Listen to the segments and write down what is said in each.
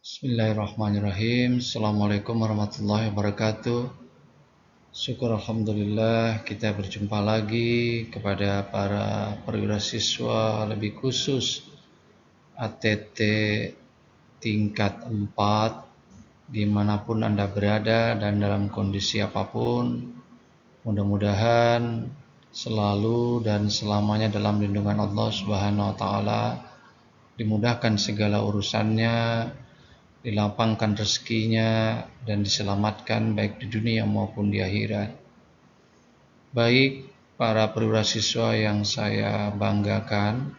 Bismillahirrahmanirrahim. Assalamualaikum warahmatullahi wabarakatuh. Syukur Alhamdulillah kita berjumpa lagi kepada para perwira siswa, lebih khusus ATT tingkat 4 dimanapun Anda berada dan dalam kondisi apapun. Mudah-mudahan selalu dan selamanya dalam lindungan Allah Subhanahu wa Ta'ala, dimudahkan segala urusannya, dilapangkan rezekinya, dan diselamatkan baik di dunia maupun di akhirat. Baik para perwira siswa yang saya banggakan,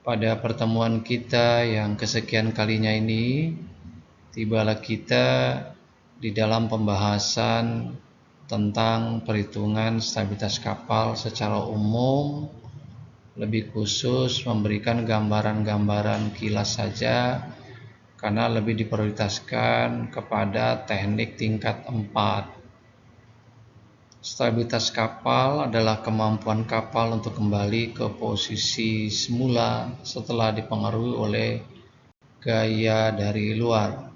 pada pertemuan kita yang kesekian kalinya ini, tibalah kita di dalam pembahasan tentang perhitungan stabilitas kapal secara umum, lebih khusus memberikan gambaran-gambaran kilas saja, karena lebih diprioritaskan kepada teknik tingkat 4. Stabilitas kapal adalah kemampuan kapal untuk kembali ke posisi semula setelah dipengaruhi oleh gaya dari luar.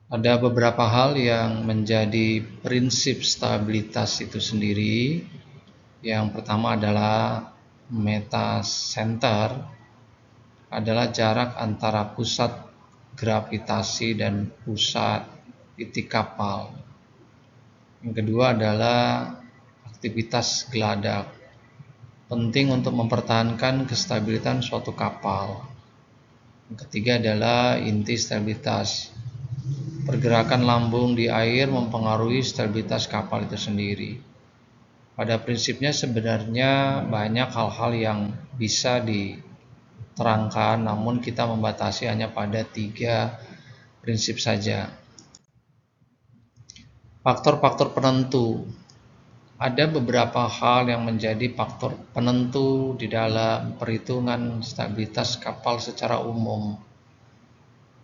Ada beberapa hal yang menjadi prinsip stabilitas itu sendiri. Yang pertama adalah metacenter, adalah jarak antara pusat gravitasi dan pusat titik kapal. Yang kedua adalah aktivitas geladak, penting untuk mempertahankan kestabilitan suatu kapal. Yang ketiga adalah inti stabilitas, pergerakan lambung di air mempengaruhi stabilitas kapal itu sendiri. Pada prinsipnya sebenarnya banyak hal-hal yang bisa diterangkan, namun kita membatasi hanya pada 3 prinsip saja. Faktor-faktor penentu. Ada beberapa hal yang menjadi faktor penentu di dalam perhitungan stabilitas kapal secara umum.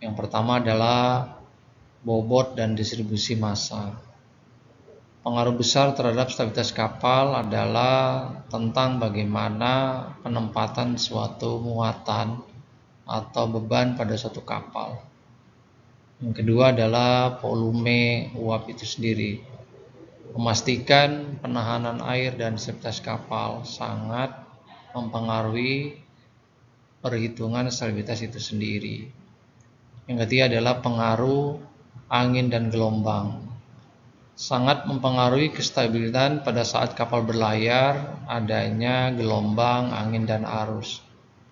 Yang pertama adalah bobot dan distribusi massa. Pengaruh besar terhadap stabilitas kapal adalah tentang bagaimana penempatan suatu muatan atau beban pada suatu kapal. Yang kedua adalah volume uap itu sendiri. Memastikan penahanan air dan stabilitas kapal sangat mempengaruhi perhitungan stabilitas itu sendiri. Yang ketiga adalah pengaruh angin dan gelombang. Sangat mempengaruhi kestabilan pada saat kapal berlayar, adanya gelombang, angin, dan arus.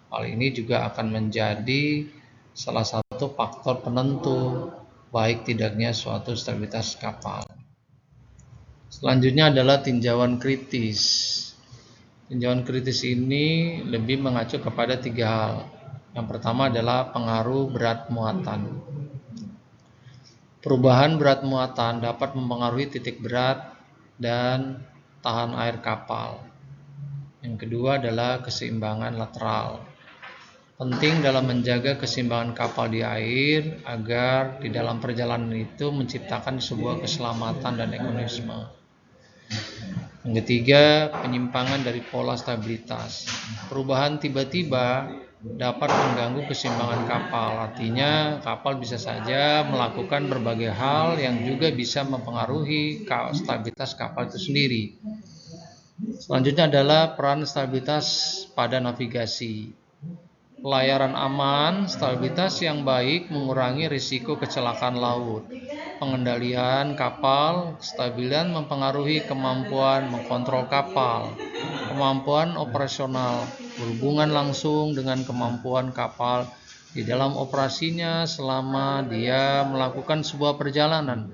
Hal ini juga akan menjadi salah satu faktor penentu baik tidaknya suatu stabilitas kapal. Selanjutnya adalah tinjauan kritis. Tinjauan kritis ini lebih mengacu kepada 3 hal. Yang pertama adalah pengaruh berat muatan. Perubahan berat muatan dapat mempengaruhi titik berat dan tahan air kapal. Yang kedua adalah keseimbangan lateral. Penting dalam menjaga keseimbangan kapal di air agar di dalam perjalanan itu menciptakan sebuah keselamatan dan ekonomisme. Yang ketiga, penyimpangan dari pola stabilitas. Perubahan tiba-tiba dapat mengganggu keseimbangan kapal. Artinya kapal bisa saja melakukan berbagai hal yang juga bisa mempengaruhi stabilitas kapal itu sendiri. Selanjutnya adalah peran stabilitas pada navigasi. Pelayaran aman, stabilitas yang baik mengurangi risiko kecelakaan laut. Pengendalian kapal, kestabilan mempengaruhi kemampuan mengkontrol kapal. Kemampuan operasional berhubungan langsung dengan kemampuan kapal di dalam operasinya selama dia melakukan sebuah perjalanan.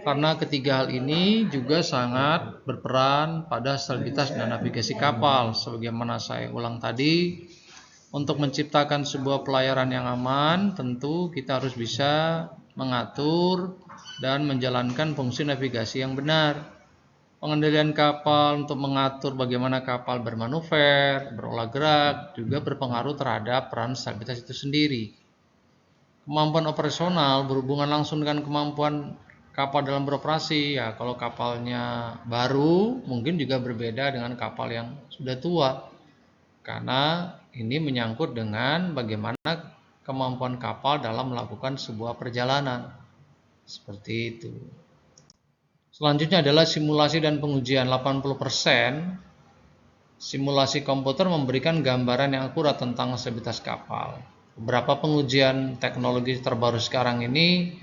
Karena ketiga hal ini juga sangat berperan pada stabilitas dan navigasi kapal. Sebagaimana saya ulang tadi, untuk menciptakan sebuah pelayaran yang aman, tentu kita harus bisa mengatur dan menjalankan fungsi navigasi yang benar. Pengendalian kapal untuk mengatur bagaimana kapal bermanuver, berolah gerak, juga berpengaruh terhadap peran stabilitas itu sendiri. Kemampuan operasional berhubungan langsung dengan kemampuan kapal dalam beroperasi. Ya, kalau kapalnya baru, mungkin juga berbeda dengan kapal yang sudah tua. Karena ini menyangkut dengan bagaimana kemampuan kapal dalam melakukan sebuah perjalanan. Seperti itu. Selanjutnya adalah simulasi dan pengujian. 80% simulasi komputer memberikan gambaran yang akurat tentang stabilitas kapal. Beberapa pengujian teknologi terbaru sekarang ini,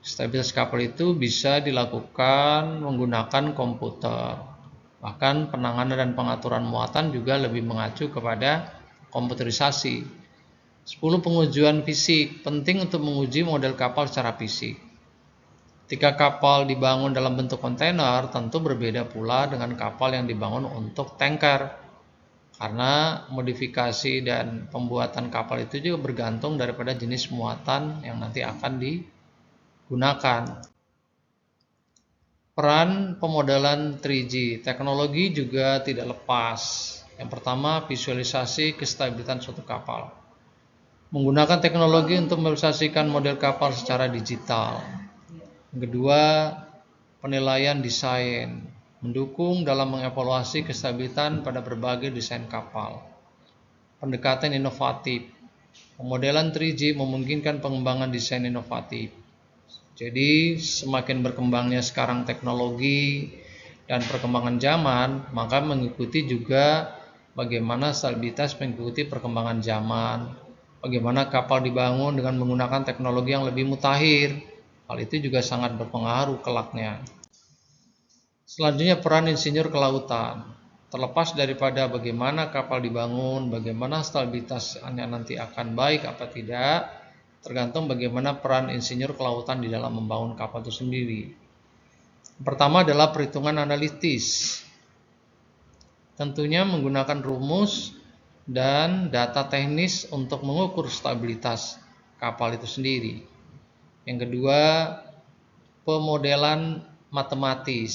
stabilitas kapal itu bisa dilakukan menggunakan komputer. Bahkan penanganan dan pengaturan muatan juga lebih mengacu kepada komputerisasi. 10 pengujian fisik penting untuk menguji model kapal secara fisik. Ketika kapal dibangun dalam bentuk kontainer, tentu berbeda pula dengan kapal yang dibangun untuk tanker. Karena modifikasi dan pembuatan kapal itu juga bergantung daripada jenis muatan yang nanti akan digunakan. Peran pemodelan 3G, teknologi juga tidak lepas. Yang pertama, visualisasi kestabilitan suatu kapal. Menggunakan teknologi untuk memvisualisasikan model kapal secara digital. Yang kedua, penilaian desain, mendukung dalam mengevaluasi kestabilitan pada berbagai desain kapal. Pendekatan inovatif, pemodelan 3G memungkinkan pengembangan desain inovatif. Jadi semakin berkembangnya sekarang teknologi dan perkembangan zaman, maka mengikuti juga bagaimana stabilitas mengikuti perkembangan zaman. Bagaimana kapal dibangun dengan menggunakan teknologi yang lebih mutakhir. Hal itu juga sangat berpengaruh kelaknya. Selanjutnya peran insinyur kelautan. Terlepas daripada bagaimana kapal dibangun, bagaimana stabilitasnya nanti akan baik apa tidak, tergantung bagaimana peran insinyur kelautan di dalam membangun kapal itu sendiri. Pertama adalah perhitungan analitis. Tentunya menggunakan rumus dan data teknis untuk mengukur stabilitas kapal itu sendiri. Yang kedua, pemodelan matematis,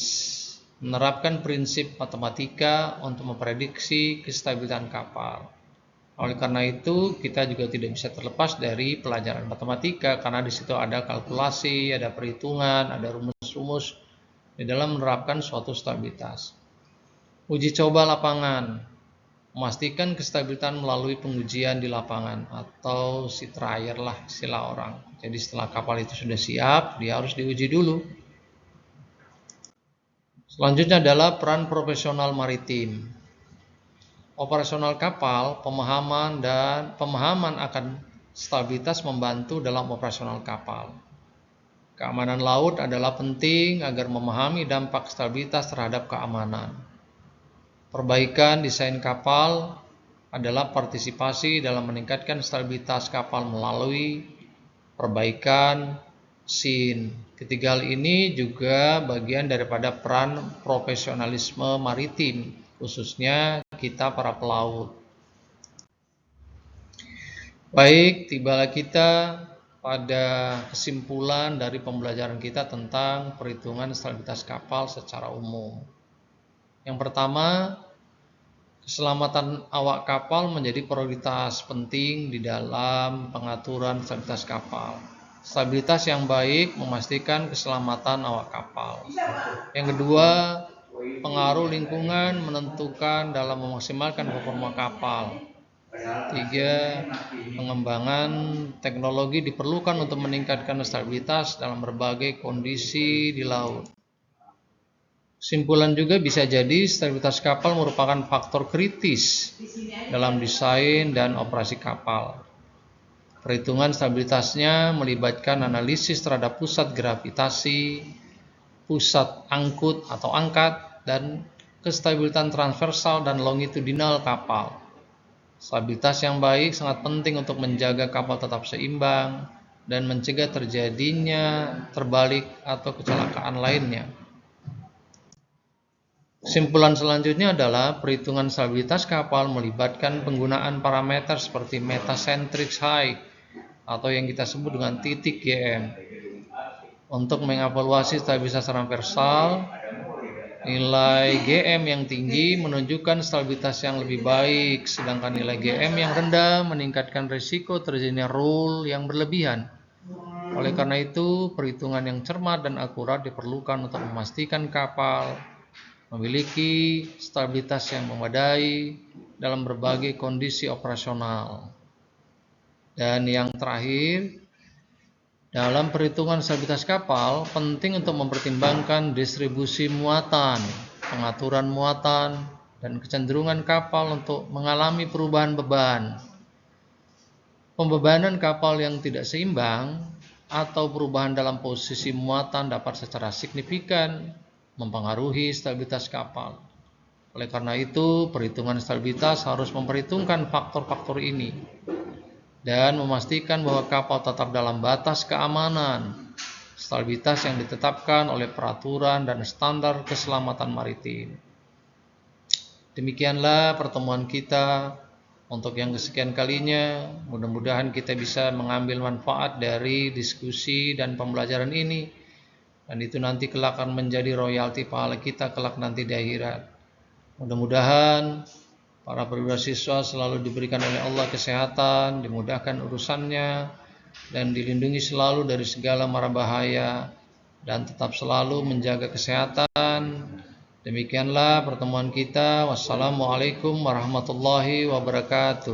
menerapkan prinsip matematika untuk memprediksi kestabilitan kapal. Oleh karena itu, kita juga tidak bisa terlepas dari pelajaran matematika karena di situ ada kalkulasi, ada perhitungan, ada rumus-rumus di dalam menerapkan suatu stabilitas. Uji coba lapangan, memastikan kestabilitan melalui pengujian di lapangan atau sea trial lah istilah orang. Jadi setelah kapal itu sudah siap, dia harus diuji dulu. Selanjutnya adalah peran profesional maritim. Operasional kapal, pemahaman akan stabilitas membantu dalam operasional kapal. Keamanan laut adalah penting agar memahami dampak stabilitas terhadap keamanan. Perbaikan desain kapal adalah partisipasi dalam meningkatkan stabilitas kapal melalui perbaikan SIN. Ketiga hal ini juga bagian daripada peran profesionalisme maritim, khususnya kita para pelaut. Baik, tibalah kita pada kesimpulan dari pembelajaran kita tentang perhitungan stabilitas kapal secara umum. Yang pertama, keselamatan awak kapal menjadi prioritas penting di dalam pengaturan stabilitas kapal. Stabilitas yang baik memastikan keselamatan awak kapal. Yang kedua, pengaruh lingkungan menentukan dalam memaksimalkan performa kapal. Tiga, pengembangan teknologi diperlukan untuk meningkatkan stabilitas dalam berbagai kondisi di laut. Kesimpulan juga bisa jadi stabilitas kapal merupakan faktor kritis dalam desain dan operasi kapal. Perhitungan stabilitasnya melibatkan analisis terhadap pusat gravitasi, pusat angkut atau angkat, dan kestabilitan transversal dan longitudinal kapal. Stabilitas yang baik sangat penting untuk menjaga kapal tetap seimbang dan mencegah terjadinya terbalik atau kecelakaan lainnya. Kesimpulan selanjutnya adalah perhitungan stabilitas kapal melibatkan penggunaan parameter seperti metacentric height atau yang kita sebut dengan titik GM. Untuk mengevaluasi stabilitas transversal, nilai GM yang tinggi menunjukkan stabilitas yang lebih baik, sedangkan nilai GM yang rendah meningkatkan risiko terjadinya roll yang berlebihan. Oleh karena itu, perhitungan yang cermat dan akurat diperlukan untuk memastikan kapal memiliki stabilitas yang memadai dalam berbagai kondisi operasional. Dan yang terakhir, dalam perhitungan stabilitas kapal, penting untuk mempertimbangkan distribusi muatan, pengaturan muatan, dan kecenderungan kapal untuk mengalami perubahan beban. Pembebanan kapal yang tidak seimbang atau perubahan dalam posisi muatan dapat secara signifikan mempengaruhi stabilitas kapal. Oleh karena itu, perhitungan stabilitas harus memperhitungkan faktor-faktor ini dan memastikan bahwa kapal tetap dalam batas keamanan, stabilitas yang ditetapkan oleh peraturan dan standar keselamatan maritim. Demikianlah pertemuan kita untuk yang kesekian kalinya. Mudah-mudahan kita bisa mengambil manfaat dari diskusi dan pembelajaran ini, dan itu nanti kelak akan menjadi royalti pahala kita kelak nanti di akhirat. Mudah-mudahan para perwira siswa selalu diberikan oleh Allah kesehatan, dimudahkan urusannya, dan dilindungi selalu dari segala mara bahaya, dan tetap selalu menjaga kesehatan. Demikianlah pertemuan kita. Wassalamualaikum warahmatullahi wabarakatuh.